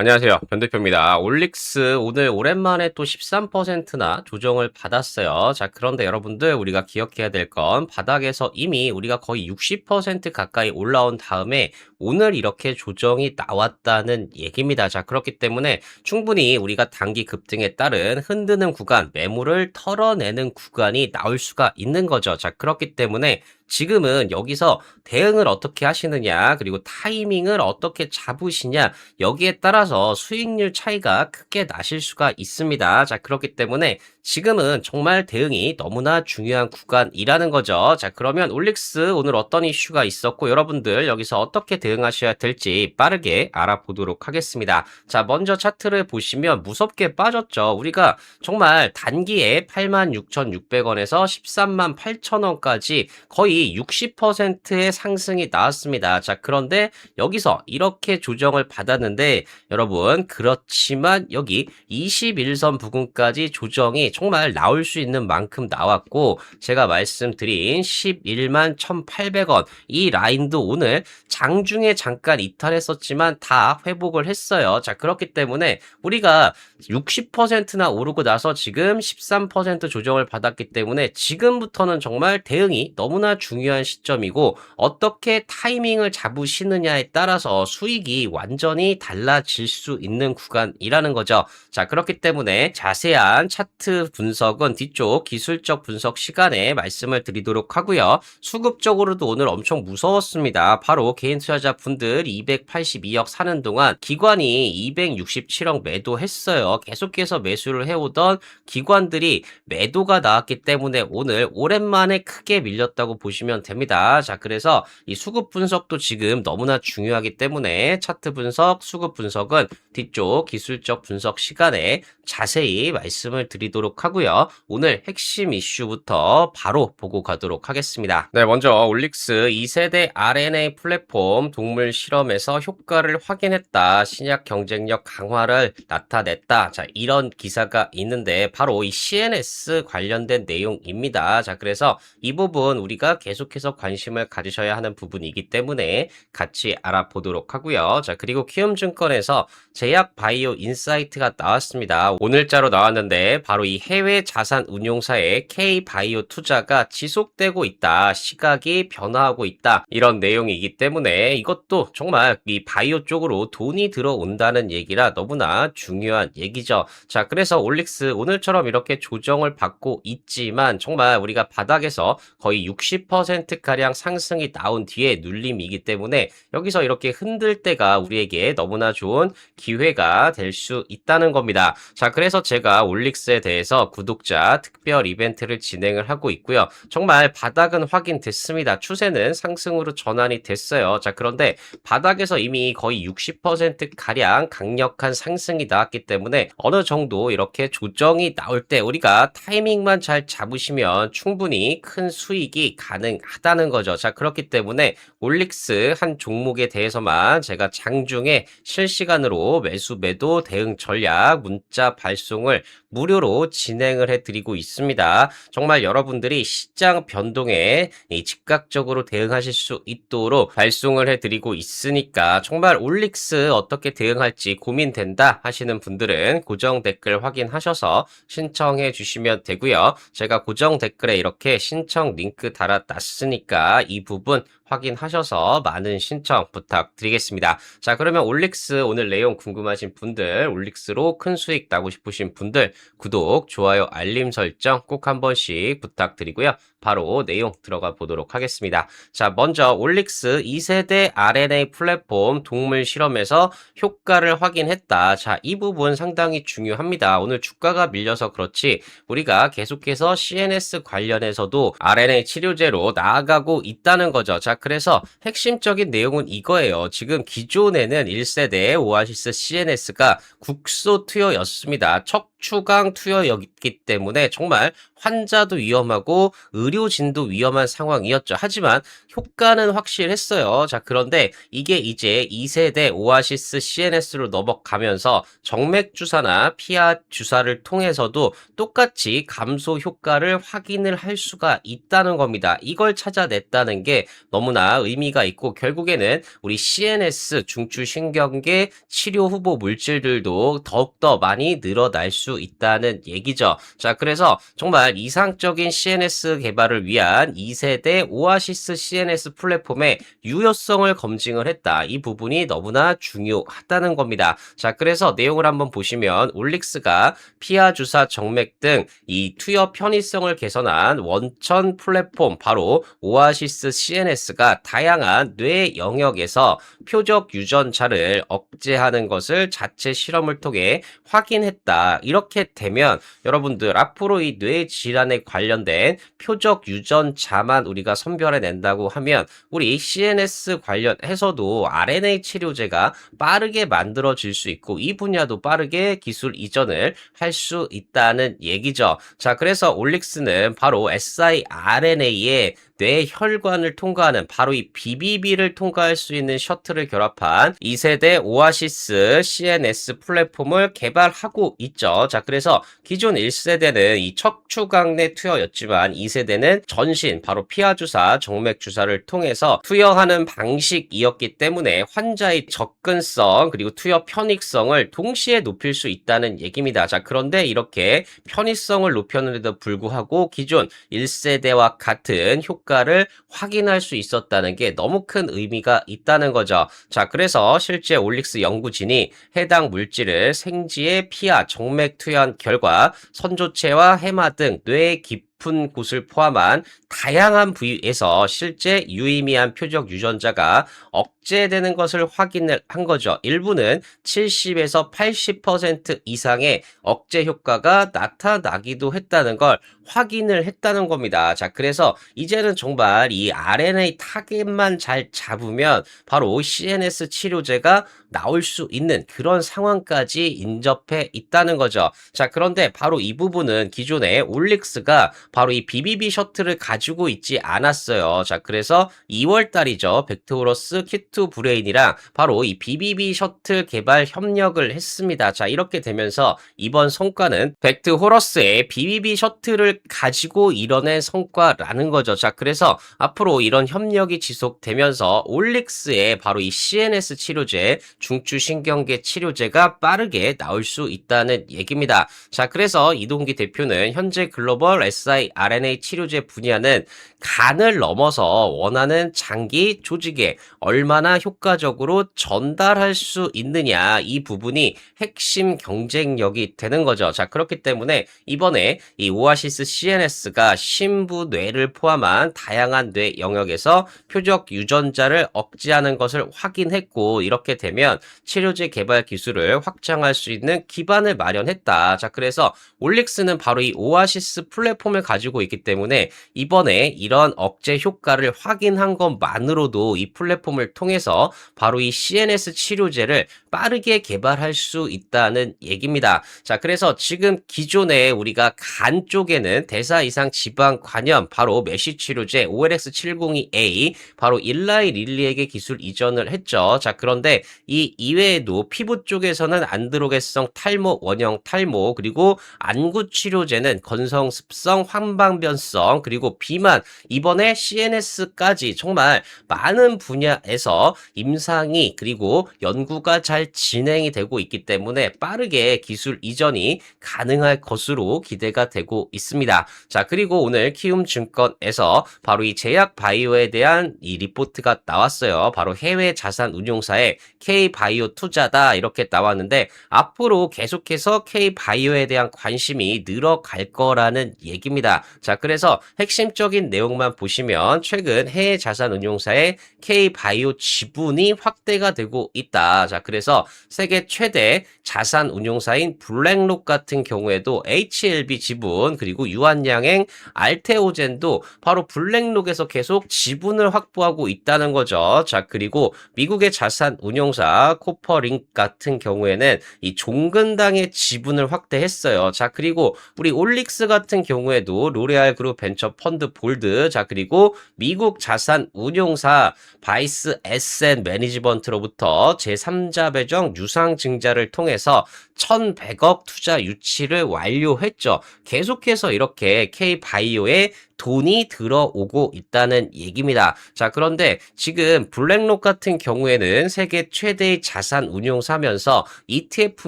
안녕하세요. 변대표입니다. 올릭스 오늘 오랜만에 또 13%나 조정을 받았어요. 자, 그런데 여러분들 우리가 기억해야 될 건 바닥에서 이미 우리가 거의 60% 가까이 올라온 다음에 오늘 이렇게 조정이 나왔다는 얘기입니다. 자, 그렇기 때문에 충분히 우리가 단기 급등에 따른 흔드는 구간, 매물을 털어내는 구간이 나올 수가 있는 거죠. 자, 그렇기 때문에 지금은 여기서 대응을 어떻게 하시느냐, 그리고 타이밍을 어떻게 잡으시냐, 여기에 따라서 수익률 차이가 크게 나실 수가 있습니다. 자, 그렇기 때문에 지금은 정말 대응이 너무나 중요한 구간이라는 거죠. 자, 그러면 올릭스 오늘 어떤 이슈가 있었고 여러분들 여기서 어떻게 대응하셔야 될지 빠르게 알아보도록 하겠습니다. 자, 먼저 차트를 보시면 무섭게 빠졌죠. 우리가 정말 단기에 86,600원에서 13만 8천원까지 거의 60%의 상승이 나왔습니다. 자, 그런데 여기서 이렇게 조정을 받았는데 여러분, 그렇지만 여기 21선 부근까지 조정이 정말 나올 수 있는 만큼 나왔고, 제가 말씀드린 11만 1,800원 이 라인도 오늘 장중에 잠깐 이탈했었지만 다 회복을 했어요. 자, 그렇기 때문에 우리가 60%나 오르고 나서 지금 13% 조정을 받았기 때문에 지금부터는 정말 대응이 너무나 중요한 시점이고, 어떻게 타이밍을 잡으시느냐에 따라서 수익이 완전히 달라질 수 있는 구간이라는 거죠. 자, 그렇기 때문에 자세한 차트 분석은 뒤쪽 기술적 분석 시간에 말씀을 드리도록 하고요. 수급적으로도 오늘 엄청 무서웠습니다. 바로 개인 투자자 분들 282억 사는 동안 기관이 267억 매도했어요. 계속해서 매수를 해오던 기관들이 매도가 나왔기 때문에 오늘 오랜만에 크게 밀렸다고 보시면 됩니다. 자, 그래서 이 수급 분석도 지금 너무나 중요하기 때문에 차트 분석, 수급 분석은 뒤쪽 기술적 분석 시간에 자세히 말씀을 드리도록 하고요. 오늘 핵심 이슈부터 바로 보고 가도록 하겠습니다. 네, 먼저 올릭스 2세대 RNA 플랫폼 동물 실험에서 효과를 확인했다. 신약 경쟁력 강화를 나타냈다. 자, 이런 기사가 있는데 바로 이 CNS 관련된 내용입니다. 자, 그래서 이 부분 우리가 계속해서 관심을 가지셔야 하는 부분이기 때문에 같이 알아보도록 하고요. 자, 그리고 키움증권에서 제약 바이오 인사이트가 나왔습니다. 오늘자로 나왔는데 바로 이 해외 자산 운용사의 K바이오 투자가 지속되고 있다. 시각이 변화하고 있다. 이런 내용이기 때문에 이것도 정말 이 바이오 쪽으로 돈이 들어온다는 얘기라 너무나 중요한 얘기죠. 자, 그래서 올릭스 오늘처럼 이렇게 조정을 받고 있지만 정말 우리가 바닥에서 거의 60%가량 상승이 나온 뒤에 눌림이기 때문에 여기서 이렇게 흔들 때가 우리에게 너무나 좋은 기회가 될 수 있다는 겁니다. 자, 그래서 제가 올릭스에 대해서 구독자 특별 이벤트를 진행을 하고 있고요. 정말 바닥은 확인됐습니다. 추세는 상승으로 전환이 됐어요. 자, 그런데 바닥에서 이미 거의 60%가량 강력한 상승이 나왔기 때문에 어느 정도 이렇게 조정이 나올 때 우리가 타이밍만 잘 잡으시면 충분히 큰 수익이 가능하다는 거죠. 자, 그렇기 때문에 올릭스 한 종목에 대해서만 제가 장중에 실시간으로 매수 매도 대응 전략 문자 발송을 무료로 진행을 해드리고 있습니다. 정말 여러분들이 시장 변동에 즉각적으로 대응하실 수 있도록 발송을 해드리고 있으니까 정말 올릭스 어떻게 대응할지 고민된다 하시는 분들은 고정 댓글 확인하셔서 신청해 주시면 되고요. 제가 고정 댓글에 이렇게 신청 링크 달아놨으니까 이 부분 확인하셔서 많은 신청 부탁드리겠습니다. 자, 그러면 올릭스 오늘 내용 궁금하신 분들, 올릭스로 큰 수익 나고 싶으신 분들 구독, 좋아요, 알림 설정 꼭 한 번씩 부탁드리고요. 바로 내용 들어가 보도록 하겠습니다. 자, 먼저 올릭스 2세대 RNA 플랫폼 동물 실험에서 효과를 확인했다. 자, 이 부분 상당히 중요합니다. 오늘 주가가 밀려서 그렇지 우리가 계속해서 CNS 관련해서도 RNA 치료제로 나아가고 있다는 거죠. 자, 그래서 핵심적인 내용은 이거예요. 지금 기존에는 1세대 오아시스 CNS가 국소 투여였습니다. 첫 척추강 투여였기 때문에 정말 환자도 위험하고 의료진도 위험한 상황이었죠. 하지만 효과는 확실했어요. 자, 그런데 이게 이제 2세대 오아시스 CNS로 넘어가면서 정맥 주사나 피하 주사를 통해서도 똑같이 감소 효과를 확인을 할 수가 있다는 겁니다. 이걸 찾아냈다는 게 너무나 의미가 있고 결국에는 우리 CNS 중추신경계 치료 후보 물질들도 더욱더 많이 늘어날 수 있다는 얘기죠. 자, 그래서 정말 이상적인 CNS 개발을 위한 2세대 오아시스 CNS 플랫폼의 유효성을 검증을 했다. 이 부분이 너무나 중요하다는 겁니다. 자, 그래서 내용을 한번 보시면 올릭스가 피하 주사 정맥 등 이 투여 편의성을 개선한 원천 플랫폼 바로 오아시스 CNS가 다양한 뇌 영역에서 표적 유전자를 억제하는 것을 자체 실험을 통해 확인했다. 이렇게 되면 여러분들 앞으로 이 뇌 질환에 관련된 표적 유전자만 우리가 선별해낸다고 하면 우리 CNS 관련해서도 RNA 치료제가 빠르게 만들어질 수 있고 이 분야도 빠르게 기술 이전을 할 수 있다는 얘기죠. 자, 그래서 올릭스는 바로 siRNA의 뇌혈관을 통과하는 바로 이 BBB를 통과할 수 있는 셔틀을 결합한 2세대 오아시스 CNS 플랫폼을 개발하고 있죠. 자, 그래서 기존 1세대는 이 척추강내 투여였지만 2세대는 전신 바로 피하주사, 정맥주사를 통해서 투여하는 방식이었기 때문에 환자의 접근성 그리고 투여 편익성을 동시에 높일 수 있다는 얘기입니다. 자, 그런데 이렇게 편의성을 높였는데도 불구하고 기존 1세대와 같은 효과를 확인할 수 있었다는 게 너무 큰 의미가 있다는 거죠. 자, 그래서 실제 올릭스 연구진이 해당 물질을 생지에 피하, 정맥 투여한 결과 선조체와 해마 등 뇌의 깊은 곳을 포함한 다양한 부위에서 실제 유의미한 표적 유전자가 억제되는 것을 확인을 한 거죠. 일부는 70에서 80% 이상의 억제 효과가 나타나기도 했다는 걸 확인을 했다는 겁니다. 자, 그래서 이제는 정말 이 RNA 타겟만 잘 잡으면 바로 CNS 치료제가 나올 수 있는 그런 상황까지 인접해 있다는 거죠. 자, 그런데 바로 이 부분은 기존에 올릭스가 바로 이 BBB 셔틀을 가지고 있지 않았어요. 자, 그래서 2월 달이죠. 벡토러스 키투 브레인이랑 바로 이 BBB 셔틀 개발 협력을 했습니다. 자, 이렇게 되면서 이번 성과는 벡트호러스의 BBB 셔틀을 가지고 이뤄낸 성과라는 거죠. 자, 그래서 앞으로 이런 협력이 지속되면서 올릭스의 바로 이 CNS 치료제, 중추신경계 치료제가 빠르게 나올 수 있다는 얘기입니다. 자, 그래서 이동기 대표는 현재 글로벌 siRNA 치료제 분야는 간을 넘어서 원하는 장기 조직에 얼마나 효과적으로 전달할 수 있느냐 이 부분이 핵심 경쟁력이 되는 거죠. 자, 그렇기 때문에 이번에 이 오아시스 CNS가 심부 뇌를 포함한 다양한 뇌 영역에서 표적 유전자를 억제하는 것을 확인했고 이렇게 되면 치료제 개발 기술을 확장할 수 있는 기반을 마련했다. 자, 그래서 올릭스는 바로 이 오아시스 플랫폼을 가지고 있기 때문에 이번에 이런 억제 효과를 확인한 것만으로도 이 플랫폼을 통해서 바로 이 CNS 치료제를 빠르게 개발할 수 있다는 얘기입니다. 자, 그래서 지금 기존에 우리가 간 쪽에는 대사 이상 지방 관염 바로 메쉬 치료제 OLX702A 바로 일라이 릴리에게 기술 이전을 했죠. 자, 그런데 이 이외에도 피부 쪽에서는 안드로게성 탈모, 원형 탈모 그리고 안구 치료제는 건성 습성, 황방변성 그리고 비만 이번에 CNS까지 정말 많은 분야에서 임상이 그리고 연구가 잘 진행이 되고 있기 때문에 빠르게 기술 이전이 가능할 것으로 기대가 되고 있습니다. 자, 그리고 오늘 키움증권에서 바로 이 제약바이오에 대한 이 리포트가 나왔어요. 바로 해외 자산 운용사의 K바이오 투자다 이렇게 나왔는데 앞으로 계속해서 K바이오에 대한 관심이 늘어갈 거라는 얘기입니다. 있습니다. 자, 그래서 핵심적인 내용만 보시면 최근 해외 자산 운용사의 K바이오 지분이 확대가 되고 있다. 자, 그래서 세계 최대 자산 운용사인 블랙록 같은 경우에도 HLB 지분 그리고 유한양행 알테오젠도 바로 블랙록에서 계속 지분을 확보하고 있다는 거죠. 자, 그리고 미국의 자산 운용사 코퍼링 같은 경우에는 이 종근당의 지분을 확대했어요. 자, 그리고 우리 올릭스 같은 경우에도 로레알 그룹 벤처 펀드 볼드, 자, 그리고 미국 자산 운용사 바이스 에셋 매니지먼트로부터 제3자 배정 유상 증자를 통해서 1,100억 투자 유치를 완료했죠. 계속해서 이렇게 K바이오에 돈이 들어오고 있다는 얘기입니다. 자, 그런데 지금 블랙록 같은 경우에는 세계 최대의 자산 운용사면서 ETF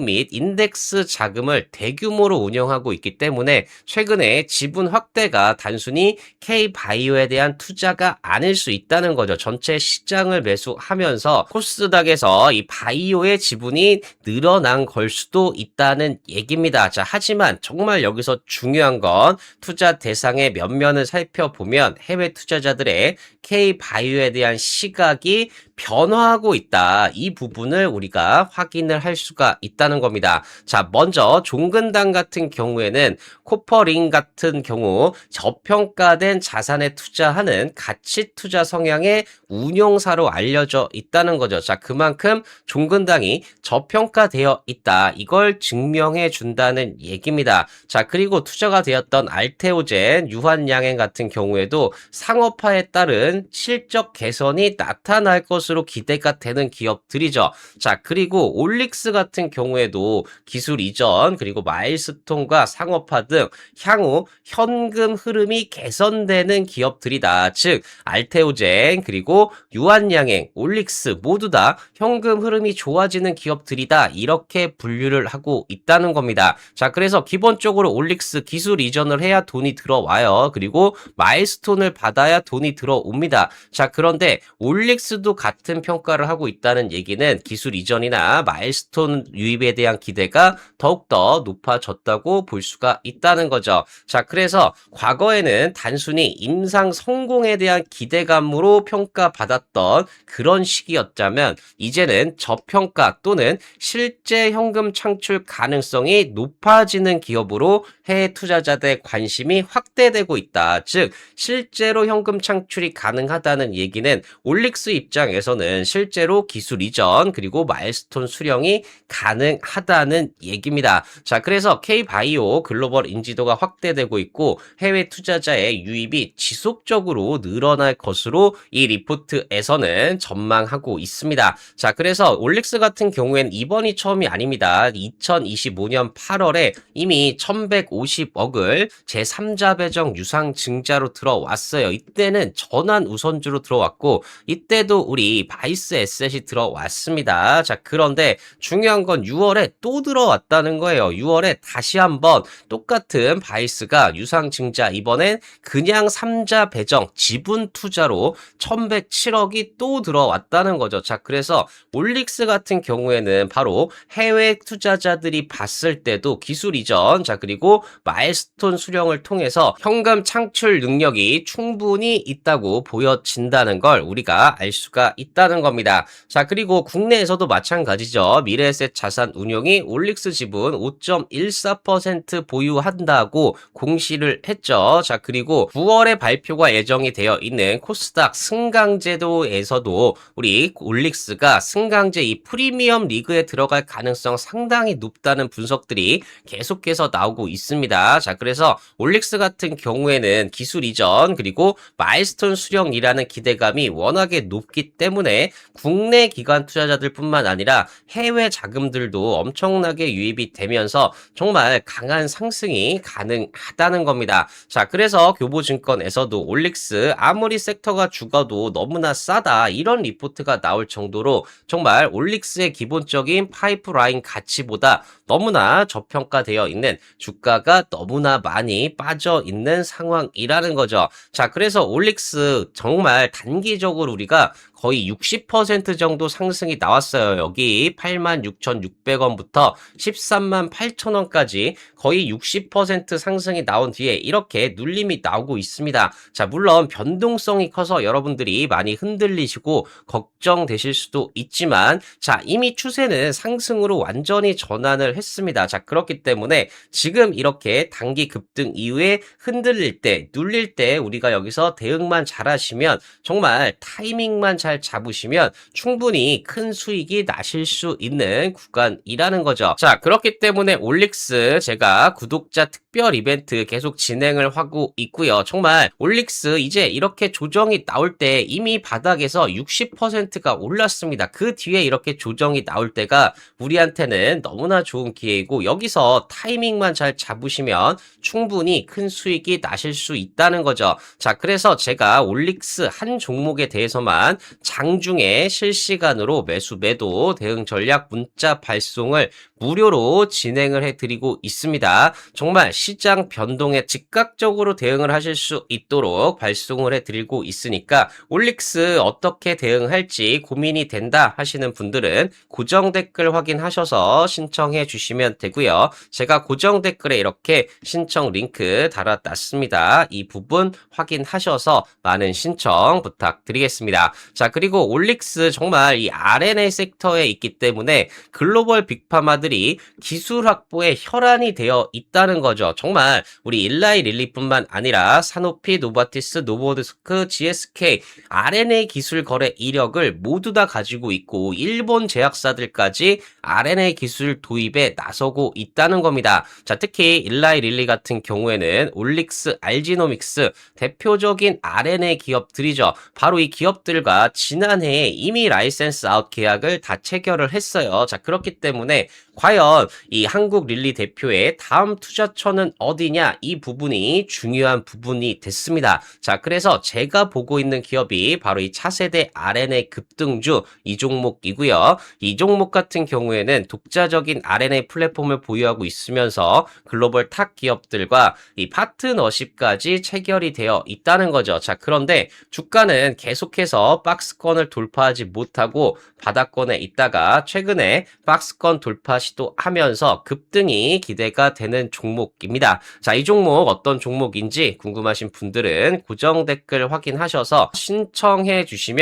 및 인덱스 자금을 대규모로 운영하고 있기 때문에 최근에 지분 확대가 단순히 K바이오에 대한 투자가 아닐 수 있다는 거죠. 전체 시장을 매수하면서 코스닥에서 이 바이오의 지분이 늘어난 걸 수도 있다는 얘기입니다. 자, 하지만 정말 여기서 중요한 건 투자 대상의 면면을 살펴보면 해외 투자자들의 K바이오에 대한 시각이 변화하고 있다. 이 부분을 우리가 확인을 할 수가 있다는 겁니다. 자, 먼저 종근당 같은 경우에는 코퍼링 같은 경우 저평가된 자산에 투자하는 가치 투자 성향의 운용사로 알려져 있다는 거죠. 자, 그만큼 종근당이 저평가되어 있다. 이걸 증명해 준다는 얘기입니다. 자, 그리고 투자가 되었던 알테오젠, 유한양행 같은 경우에도 상업화에 따른 실적 개선이 나타날 것으로 기대가 되는 기업들이죠. 자, 그리고 올릭스 같은 경우에도 기술 이전 그리고 마일스톤과 상업화 등 향후 현금 흐름이 개선되는 기업들이다. 즉 알테오젠 그리고 유한양행, 올릭스 모두 다 현금 흐름이 좋아지는 기업들이다. 이렇게 분류를 하고 있다는 겁니다. 자, 그래서 기본적으로 올릭스 기술 이전을 해야 돈이 들어와요. 그리고 마일스톤을 받아야 돈이 들어옵니다. 자, 그런데 올릭스도 같은 평가를 하고 있다는 얘기는 기술 이전이나 마일스톤 유입에 대한 기대가 더욱더 높아졌다고 볼 수가 있다는 거죠. 자, 그래서 과거에는 단순히 임상 성공에 대한 기대감으로 평가받았던 그런 시기였다면 이제는 저평가 또는 실제 현금 창출 가능성이 높아지는 기업으로 해외 투자자들의 관심이 확대되고 있다. 즉 실제로 현금 창출이 가능하다는 얘기는 올릭스 입장에서는 실제로 기술 이전 그리고 마일스톤 수령이 가능하다는 얘기입니다. 자, 그래서 K바이오 글로벌 인지도가 확대되고 있고 해외 투자자의 유입이 지속적으로 늘어날 것으로 이 리포트에서는 전망하고 있습니다. 자, 그래서 올릭스 같은 경우엔 이번이 처음이 아닙니다. 2025년 8월에 이미 1,150억을 제3자 배정 유상 증자로 들어왔어요. 이때는 전환 우선주로 들어왔고 이때도 우리 바이스 에셋이 들어왔습니다. 자, 그런데 중요한 건 6월에 또 들어왔다는 거예요. 6월에 다시 한번 똑같은 바이스가 유상 증자 이번엔 그냥 3자 배정 지분 투자로 1,107억이 또 들어왔다는 거죠. 자, 그래서 올릭스 같은 경우에는 바로 해외 투자자들이 봤을 때도 기술 이전, 자, 그리고 마일스톤 수령을 통해서 현금 창출 능력이 충분히 있다고 보여진다는 걸 우리가 알 수가 있다는 겁니다. 자, 그리고 국내에서도 마찬가지죠. 미래에셋 자산 운용이 올릭스 지분 5.14% 보유한다고 공시를 했죠. 자, 그리고 9월에 발표가 예정이 되어 있는 코스닥 승강제도에서도 우리 올릭스가 승강제 이 프리미엄 리그에 들어갈 가능성 상당히 높다는 분석들이 계속해서 나오고 있습니다. 자, 그래서 올릭스 같은 경우에는 기술 이전 그리고 마일스톤 수령이라는 기대감이 워낙에 높기 때문에 국내 기관 투자자들 뿐만 아니라 해외 자금들도 엄청나게 유입이 되면서 정말 강한 상승이 가능하다는 겁니다. 자, 그래서 교보증권에서도 올릭스 아무리 섹터가 죽어도 너무나 싸다 이런 리포트가 나올 정도로 정말 올릭스의 기본적인 파이프라인 가치보다 너무나 저평가되어 있는 주가가 너무나 많이 빠져 있는 상황이라는 거죠. 자, 그래서 올릭스 정말 단기적으로 우리가 거의 60% 정도 상승이 나왔어요. 여기 86,600원부터 138,000원까지 거의 60% 상승이 나온 뒤에 이렇게 눌림이 나오고 있습니다. 자, 물론 변동성이 커서 여러분들이 많이 흔들리시고 걱정되실 수도 있지만, 자, 이미 추세는 상승으로 완전히 전환을 했습니다. 자, 그렇기 때문에 지금 이렇게 단기 급등 이후에 흔들릴 때, 눌릴 때 우리가 여기서 대응만 잘 하시면, 정말 타이밍만 잘 잡으시면 충분히 큰 수익이 나실 수 있는 구간이라는 거죠. 자, 그렇기 때문에 올릭스 제가 구독자 특별 이벤트 계속 진행을 하고 있고요. 정말 올릭스 이제 이렇게 조정이 나올 때 이미 바닥에서 60%가 올랐습니다. 그 뒤에 이렇게 조정이 나올 때가 우리한테는 너무나 좋은 기회이고, 여기서 타이밍만 잘 잡으시면 충분히 큰 수익이 나실 수 있다는 거죠. 자, 그래서 제가 올릭스 한 종목에 대해서만 장중에 실시간으로 매수 매도 대응 전략 문자 발송을 무료로 진행을 해드리고 있습니다. 정말 시장 변동에 즉각적으로 대응을 하실 수 있도록 발송을 해드리고 있으니까, 올릭스 어떻게 대응할지 고민이 된다 하시는 분들은 고정 댓글 확인하셔서 신청해 주시면 되고요. 제가 고정 댓글에 이렇게 신청 링크 달아놨습니다. 이 부분 확인하셔서 많은 신청 부탁드리겠습니다. 자, 그리고 올릭스 정말 이 R&A 섹터에 있기 때문에 글로벌 빅파마들이 기술 확보에 혈안이 되어 있다는 거죠. 정말 우리 일라이 릴리뿐만 아니라 사노피, 노바티스, 노보드스크, GSK R&A 기술 거래 이력을 모두 다 가지고 있고, 일본 제약사들까지 R&A 기술 도입에 나서고 있다는 겁니다. 자, 특히 일라이 릴리 같은 경우에는 올릭스, 알지노믹스 대표적인 R&A 기업들이죠. 바로 이 기업들과 지난해에 이미 라이센스 아웃 계약을 다 체결을 했어요. 자, 그렇기 때문에 과연 이 한국 릴리 대표의 다음 투자처는 어디냐, 이 부분이 중요한 부분이 됐습니다. 자, 그래서 제가 보고 있는 기업이 바로 이 차세대 R&A 급등주 이 종목이고요. 이 종목 같은 경우에는 독자적인 R&A 플랫폼을 보유하고 있으면서 글로벌 탑 기업들과 이 파트너십까지 체결이 되어 있다는 거죠. 자, 그런데 주가는 계속해서 박스권을 돌파하지 못하고 바닥권에 있다가 최근에 박스권 돌파 시도하면서 급등이 기대가 되는 종목입니다. 자, 이 종목 어떤 종목인지 궁금하신 분들은 고정 댓글 확인하셔서 신청해 주신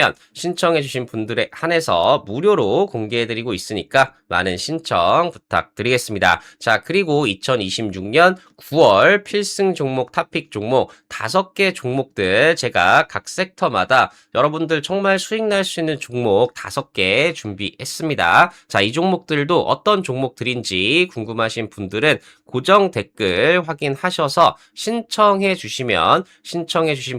분들에 한해서 무료로 공개해드리고 있으니까 많은 신청 부탁드리겠습니다. 자, 그리고 2026년 9월 필승 종목, 탑픽 종목 5개 종목들 제가 각 섹터마다 여러분들 정말 수익 날 수 있는 종목 5개 준비했습니다. 자, 이 종목들도 어떤 종목들인지 궁금하신 분들은 고정 댓글 확인하셔서 신청해 주신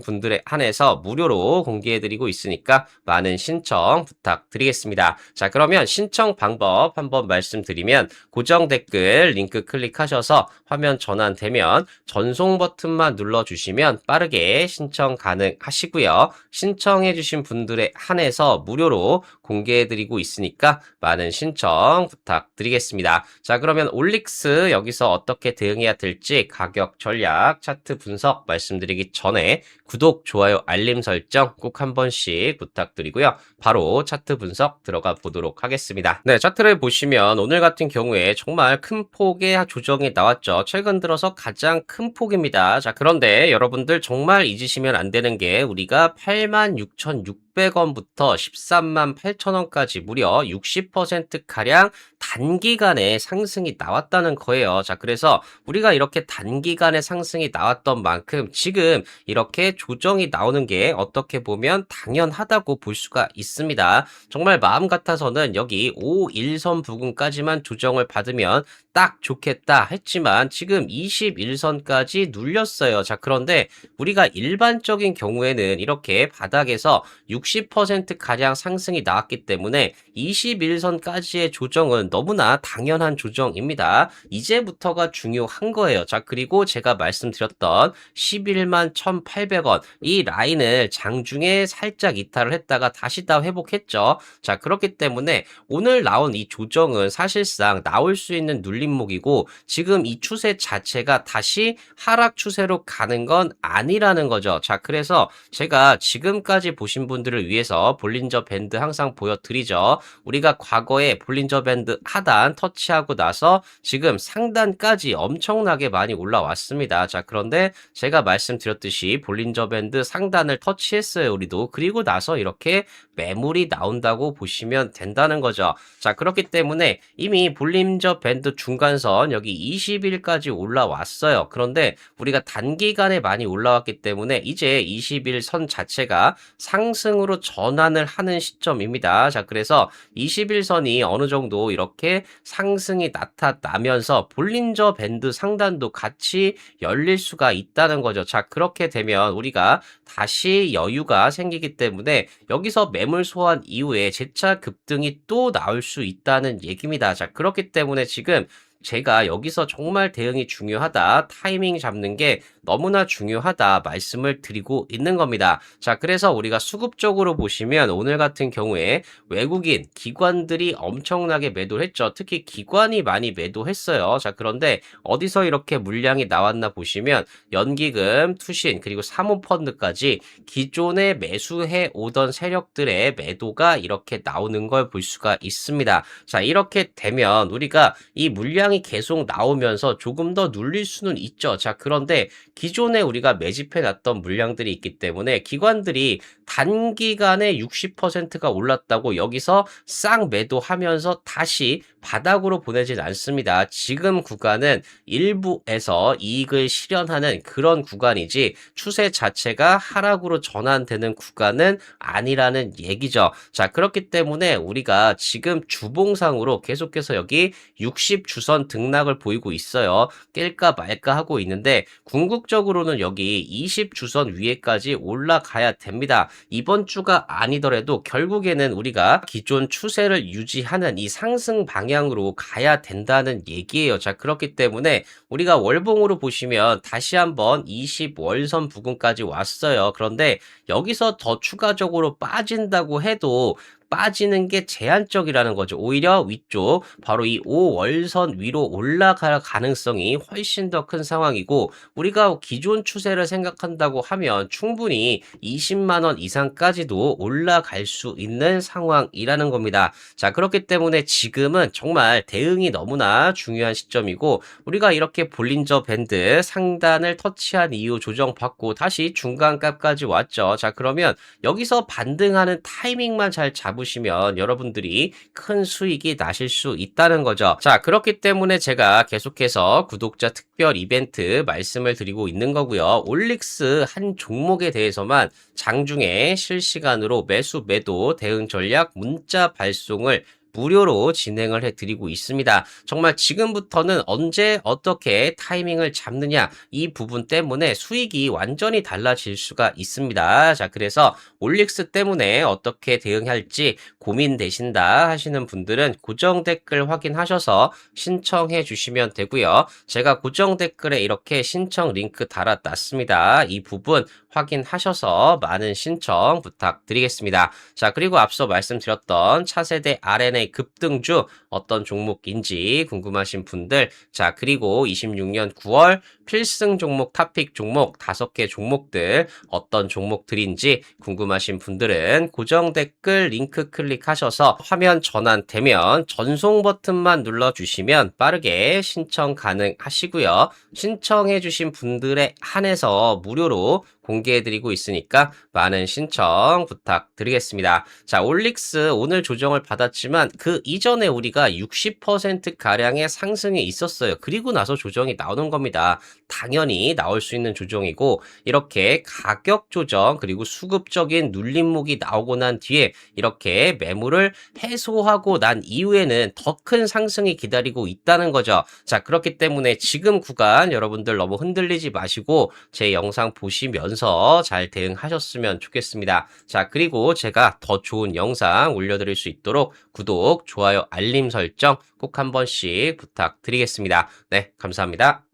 분들에 한해서 무료로 공개해드리고 있으니까 많은 신청 부탁드리겠습니다. 자, 그러면 신청 방법 한번 말씀드리면, 고정 댓글 링크 클릭하셔서 화면 전환되면 전송 버튼만 눌러주시면 빠르게 신청 가능하시고요. 신청해 주신 분들에 한해서 무료로 공개해드리고 있으니까 많은 신청 부탁드리겠습니다. 자, 그러면 올릭스 여기서 어떻게 대응해야 될지 가격 전략 차트 분석 말씀드리기 전에 구독, 좋아요, 알림 설정 꼭 한 번씩 부탁드리고요. 바로 차트 분석 들어가 보도록 하겠습니다. 네, 차트를 보시면 오늘 같은 경우에 정말 큰 폭의 조정이 나왔죠. 최근 들어서 가장 큰 폭입니다. 자, 그런데 여러분들 정말 잊으시면 안 되는 게, 우리가 86,600원부터 138,000원까지 무려 60%가량 단기간에 상승이 나왔다는 거예요. 자, 그래서 우리가 이렇게 단기간에 상승이 나왔던 만큼 지금 이렇게 조정이 나오는 게 어떻게 보면 당연하다고 볼 수가 있습니다. 정말 마음 같아서는 여기 5일선 부근까지만 조정을 받으면 딱 좋겠다 했지만 지금 21선까지 눌렸어요. 자, 그런데 우리가 일반적인 경우에는 이렇게 바닥에서 60%가량 상승이 나왔기 때문에 21선까지의 조정은 너무나 당연한 조정입니다. 이제부터가 중요한 거예요. 자, 그리고 제가 말씀드렸던 11만 1,800원 이 라인을 장중에 살짝 이탈을 했다가 다시 다 회복했죠. 자, 그렇기 때문에 오늘 나온 이 조정은 사실상 나올 수 있는 눌림목이고, 지금 이 추세 자체가 다시 하락 추세로 가는 건 아니라는 거죠. 자, 그래서 제가 지금까지 보신 분들 여러분들을 위해서 볼린저 밴드 항상 보여드리죠. 우리가 과거에 볼린저 밴드 하단 터치하고 나서 지금 상단까지 엄청나게 많이 올라왔습니다. 자, 그런데 제가 말씀드렸듯이 볼린저 밴드 상단을 터치했어요, 우리도. 그리고 나서 이렇게 매물이 나온다고 보시면 된다는 거죠. 자, 그렇기 때문에 이미 볼린저 밴드 중간선 여기 20일까지 올라왔어요. 그런데 우리가 단기간에 많이 올라왔기 때문에 이제 20일 선 자체가 상승으로 전환을 하는 시점입니다. 자, 그래서 20일 선이 어느 정도 이렇게 상승이 나타나면서 볼린저 밴드 상단도 같이 열릴 수가 있다는 거죠. 자, 그렇게 되면 우리가 다시 여유가 생기기 때문에 여기서 매물 소환 이후에 재차 급등이 또 나올 수 있다는 얘기입니다. 자, 그렇기 때문에 지금 제가 여기서 정말 대응이 중요하다, 타이밍 잡는 게 너무나 중요하다 말씀을 드리고 있는 겁니다. 자, 그래서 우리가 수급적으로 보시면 오늘 같은 경우에 외국인 기관들이 엄청나게 매도를 했죠. 특히 기관이 많이 매도했어요. 자, 그런데 어디서 이렇게 물량이 나왔나 보시면 연기금, 투신, 그리고 사모펀드까지 기존에 매수해 오던 세력들의 매도가 이렇게 나오는 걸 볼 수가 있습니다. 자, 이렇게 되면 우리가 이 물량이 계속 나오면서 조금 더 눌릴 수는 있죠. 자, 그런데 기존에 우리가 매집해 놨던 물량들이 있기 때문에 기관들이 단기간에 60%가 올랐다고 여기서 싹 매도하면서 다시 바닥으로 보내진 않습니다. 지금 구간은 일부에서 이익을 실현하는 그런 구간이지 추세 자체가 하락으로 전환되는 구간은 아니라는 얘기죠. 자, 그렇기 때문에 우리가 지금 주봉상으로 계속해서 여기 60주선 등락을 보이고 있어요. 깰까 말까 하고 있는데 궁극적으로는 여기 20주선 위에까지 올라가야 됩니다. 이번 주가 아니더라도 결국에는 우리가 기존 추세를 유지하는 이 상승 방향으로 가야 된다는 얘기예요. 자, 그렇기 때문에 우리가 월봉으로 보시면 다시 한번 20월선 부근까지 왔어요. 그런데 여기서 더 추가적으로 빠진다고 해도 빠지는 게 제한적이라는 거죠. 오히려 위쪽 바로 이 5월선 위로 올라갈 가능성이 훨씬 더 큰 상황이고 우리가 기존 추세를 생각한다고 하면 충분히 20만 원 이상까지도 올라갈 수 있는 상황이라는 겁니다. 자, 그렇기 때문에 지금은 정말 대응이 너무나 중요한 시점이고 우리가 이렇게 볼린저 밴드 상단을 터치한 이후 조정받고 다시 중간값까지 왔죠. 자, 그러면 여기서 반등하는 타이밍만 잘 잡으시면 여러분들이 큰 수익이 나실 수 있다는 거죠. 자, 그렇기 때문에 제가 계속해서 구독자 특별 이벤트 말씀을 드리고 있는 거고요. 올릭스 한 종목에 대해서만 장중에 실시간으로 매수 매도 대응 전략 문자 발송을 무료로 진행을 해드리고 있습니다. 정말 지금부터는 언제 어떻게 타이밍을 잡느냐 이 부분 때문에 수익이 완전히 달라질 수가 있습니다. 자, 그래서 올릭스 때문에 어떻게 대응할지 고민되신다 하시는 분들은 고정 댓글 확인하셔서 신청해 주시면 되고요. 제가 고정 댓글에 이렇게 신청 링크 달아놨습니다. 이 부분 확인하셔서 많은 신청 부탁드리겠습니다. 자, 그리고 앞서 말씀드렸던 차세대 RNA 급등주 어떤 종목인지 궁금하신 분들, 자, 그리고 26년 9월 필승 종목, 탑픽 종목 5개 종목들 어떤 종목들인지 궁금하신 분들은 고정 댓글 링크 클릭하셔서 화면 전환되면 전송 버튼만 눌러주시면 빠르게 신청 가능하시고요. 신청해주신 분들에 한해서 무료로 공개해드리고 있으니까 많은 신청 부탁드리겠습니다. 자, 올릭스 오늘 조정을 받았지만 그 이전에 우리가 60%가량의 상승이 있었어요. 그리고 나서 조정이 나오는 겁니다. 당연히 나올 수 있는 조정이고 이렇게 가격 조정 그리고 수급적인 눌림목이 나오고 난 뒤에 이렇게 매물을 해소하고 난 이후에는 더 큰 상승이 기다리고 있다는 거죠. 자, 그렇기 때문에 지금 구간 여러분들 너무 흔들리지 마시고 제 영상 보시면서 잘 대응하셨으면 좋겠습니다. 자, 그리고 제가 더 좋은 영상 올려드릴 수 있도록 구독, 좋아요, 알림 설정 꼭 한 번씩 부탁드리겠습니다. 네, 감사합니다.